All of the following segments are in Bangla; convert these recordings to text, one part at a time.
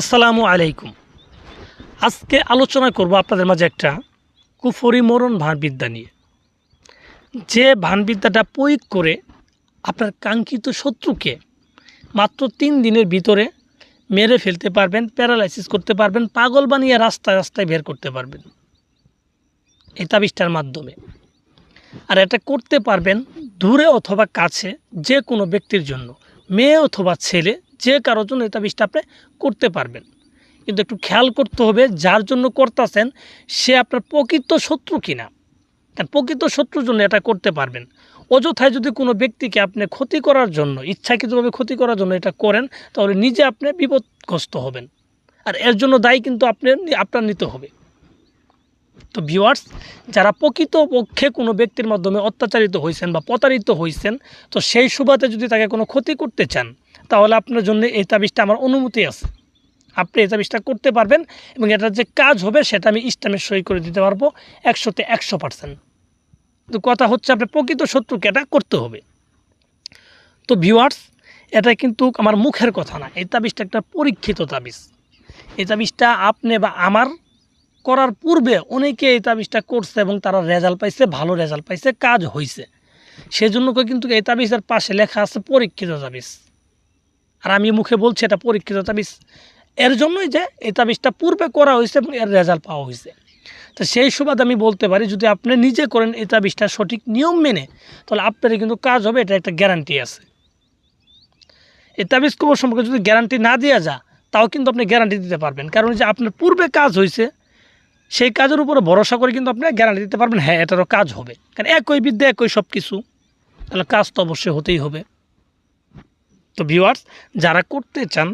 আসসালামু আলাইকুম। আজকে আলোচনা করব আপনাদের মাঝে একটা কুফরি মরণ ভানবিদ্যা নিয়ে। যে ভানবিদ্যাটা প্রয়োগ করে আপনার কাঙ্ক্ষিত শত্রুকে মাত্র ৩ দিনের ভিতরে মেরে ফেলতে পারবেন, প্যারালাইসিস করতে পারবেন, পাগল বানিয়ে রাস্তায় রাস্তায় বের করতে পারবেন এই তাবিজটার মাধ্যমে। আর এটা করতে পারবেন দূরে অথবা কাছে যে কোনো ব্যক্তির জন্য, মেয়ে অথবা ছেলে, যে কারোর জন্য এই তাবিজটা আপনি করতে পারবেন। কিন্তু একটু খেয়াল করতে হবে যার জন্য করতেছেন সে আপনার প্রকৃত শত্রু কিনা। কারণ প্রকৃত শত্রুর জন্য এটা করতে পারবেন। অযথায় যদি কোনো ব্যক্তিকে আপনি ক্ষতি করার জন্য, ইচ্ছাকৃতভাবে ক্ষতি করার জন্য এটা করেন, তাহলে নিজে আপনি বিপদগ্রস্ত হবেন। আর এর জন্য দায়ী কিন্তু আপনার নিতে হবে। তো ভিউয়ার্স, যারা প্রকৃত পক্ষে কোনো ব্যক্তির মাধ্যমে অত্যাচারিত হয়েছেন বা প্রতারিত হয়েছেন, তো সেই সুবাদে যদি তাকে কোনো ক্ষতি করতে চান, তাহলে আপনার জন্য এই তাবিজটা আমার অনুমতি আছে। আপনি এই তাবিজটা করতে পারবেন এবং এটার যে কাজ হবে সেটা আমি ইসলামের সই করে দিতে পারবো ১০০তে ১০০%। তো কথা হচ্ছে আপনি প্রকৃত শত্রুকে এটা করতে হবে। তো ভিউয়ার্স, এটা কিন্তু আমার মুখের কথা না, এই তাবিজটা একটা পরীক্ষিত তাবিজ। এই তাবিজটা আপনি বা আমার করার পূর্বে অনেকে এই তাবিজটা করছে এবং তারা রেজাল্ট পাইছে, ভালো রেজাল্ট পাইছে, কাজ হয়েছে। সেজন্য কিন্তু এই তাবিজের পাশে লেখা আছে পরীক্ষিত তাবিজ। আর আমি মুখে বলছি এটা পরীক্ষিত তাবিজ এর জন্যই যে এই তাবিজটা পূর্বে করা হয়েছে এবং এর রেজাল্ট পাওয়া হয়েছে। তো সেই সুবাদে আমি বলতে পারি, যদি আপনি নিজে করেন এই তাবিজটা সঠিক নিয়ম মেনে, তাহলে আপনারই কিন্তু কাজ হবে, এটা একটা গ্যারান্টি আছে। এই তাবিজ কবর সম্পর্কে যদি গ্যারান্টি না দেওয়া যায়, তাও কিন্তু আপনি গ্যারান্টি দিতে পারবেন। কারণ যে আপনার পূর্বে কাজ হয়েছে সেই কাজের উপরে ভরসা করে কিন্তু আপনি গ্যারান্টি দিতে পারবেন হ্যাঁ এটারও কাজ হবে। কারণ একই বিদ্যা একই সব কিছু, তাহলে কাজ তো অবশ্যই হতেই হবে। তো ভিউয়ার্স, যারা করতে চান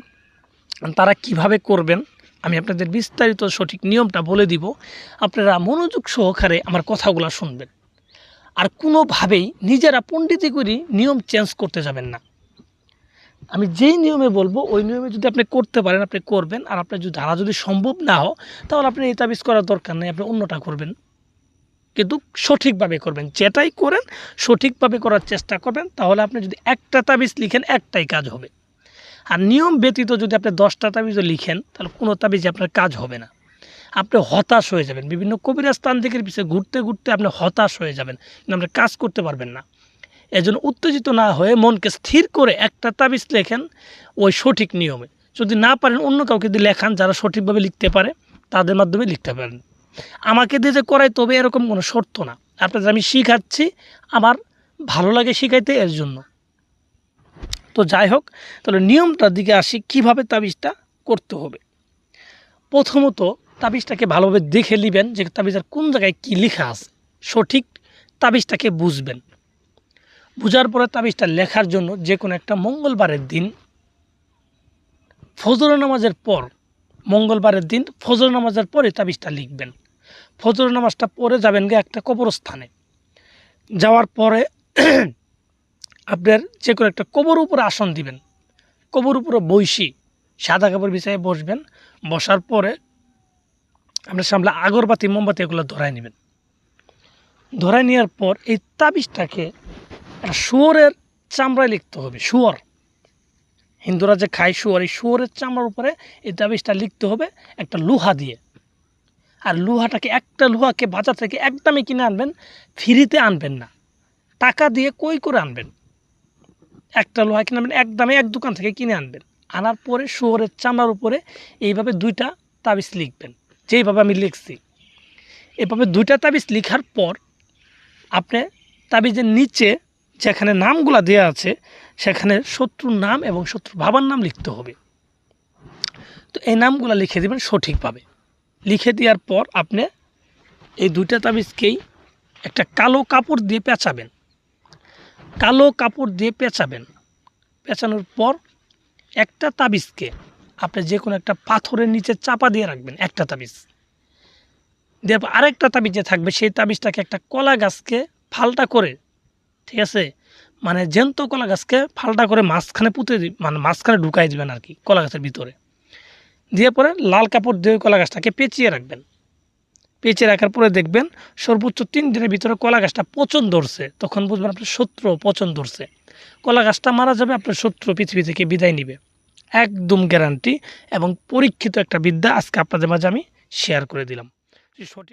তারা কিভাবে করবেন আমি আপনাদের বিস্তারিত সঠিক নিয়মটা বলে দিব। আপনারা মনোযোগ সহকারে আমার কথাগুলো শুনবেন। আর কোনোভাবেই নিজেরা পণ্ডিতি করে নিয়ম চেঞ্জ করতে যাবেন না। আমি যেই নিয়মে বলবো ওই নিয়মে যদি আপনি করতে পারেন আপনি করবেন। আর আপনার যদি ধারা যদি সম্ভব না হয়, তাহলে আপনি এই তাবিজ করার দরকার নেই, আপনি অন্যটা করবেন। কিন্তু সঠিকভাবে করবেন, যেটাই করেন সঠিকভাবে করার চেষ্টা করবেন। তাহলে আপনি যদি একটা তাবিজ লিখেন একটাই কাজ হবে। আর নিয়ম ব্যতীত যদি আপনি 10টা তাবিজও লিখেন, তাহলে কোনো তাবিজে আপনার কাজ হবে না। আপনি হতাশ হয়ে যাবেন, বিভিন্ন কবিরাজ তান্ত্রিকের পিছিয়ে ঘুরতে ঘুরতে আপনি হতাশ হয়ে যাবেন, কিন্তু আপনি কাজ করতে পারবেন না। এজন্য উত্তেজিত না হয়ে মনকে স্থির করে একটা তাবিজ লেখেন ওই সঠিক নিয়মে। যদি না পারেন অন্য কাউকে দিয়ে লেখান যারা সঠিকভাবে লিখতে পারে, তাদের মাধ্যমে লিখতে পারেন। আমাকে দিয়ে যে করাই তবে এরকম কোনো শর্ত না। আপনাদের আমি শিখাচ্ছি, আমার ভালো লাগে শিখাইতে, এর জন্য। তো যাই হোক, তাহলে নিয়মটার দিকে আসি, কিভাবে তাবিজটা করতে হবে। প্রথমত তাবিজটাকে ভালোভাবে দেখে নেবেন যে তাবিজের কোন জায়গায় কী লেখা আছে, সঠিক তাবিজটাকে বুঝবেন। বুঝার পরে তাবিজটা লেখার জন্য যে কোনো একটা মঙ্গলবারের দিন ফজর নামাজের পর, মঙ্গলবারের দিন ফজর নামাজের পরে তাবিজটা লিখবেন। ফজর নামাজটা পরে যাবেন গিয়ে একটা কবরস্থানে, যাওয়ার পরে আপনার যে কোনো একটা কবর উপরে আসন দিবেন, কবর উপরে বসি সাদা কাপড় বিছাইয়ে বসবেন। বসার পরে আপনার সামনে আগরবাতি মোমবাতি এগুলো ধরায় নেবেন। ধরায় নেওয়ার পর এই তাবিজটাকে একটা শুয়োরের চামড়ায় লিখতে হবে। শুয়োর, হিন্দুরা যে খায় শুয়োর, এই শুয়োরের চামড়ার উপরে এই তাবিজটা লিখতে হবে একটা লোহা দিয়ে। আর লোহাটাকে, একটা লোহাকে বাজার থেকে একদমই কিনে আনবেন, ফ্রিতে আনবেন না, টাকা দিয়ে কই করে আনবেন। একটা লোহা কিনে আনবেন একদমই, এক দোকান থেকে কিনে আনবেন। আনার পরে শুয়োরের চামড়ার উপরে এইভাবে 2টা তাবিজ লিখবেন, যেইভাবে আমি লিখছি। এভাবে 2টা তাবিজ লিখার পর আপনি তাবিজের নিচে যেখানে নামগুলা দেওয়া আছে সেখানে শত্রুর নাম এবং শত্রু বাবার নাম লিখতে হবে। তো এই নামগুলো লিখে দেবেন সঠিকভাবে। লিখে দেওয়ার পর আপনি এই 2টা তাবিজকেই একটা কালো কাপড় দিয়ে পেঁচাবেন। কালো কাপড় দিয়ে পেঁচাবেন। পেঁচানোর পর একটা তাবিজকে আপনি যে কোনো একটা পাথরের নিচে চাপা দিয়ে রাখবেন, একটা তাবিজ দেওয়ার পর আরেকটা তাবিজ যে থাকবে সেই তাবিজটাকে একটা কলা গাছকে ফালটা করে, ঠিক আছে, মানে জ্যান্ত কলা গাছকে ফালটা করে মাঝখানে পুঁতে মানে মাঝখানে ঢুকাই দেবেন আর কি, কলা গাছের ভিতরে দিয়ে পরে লাল কাপড় দিয়ে কলা গাছটাকে পেঁচিয়ে রাখবেন। পেঁচিয়ে রাখার পরে দেখবেন সর্বোচ্চ 3 দিনের ভিতরে কলা গাছটা পচন ধরছে, তখন বুঝবেন আপনার শত্রু পচন ধরছে। কলা গাছটা মারা যাবে, আপনার শত্রু পৃথিবী থেকে বিদায় নিবে। একদম গ্যারান্টি এবং পরীক্ষিত একটা বিদ্যা আজকে আপনাদের মাঝে আমি শেয়ার করে দিলাম। সঠিক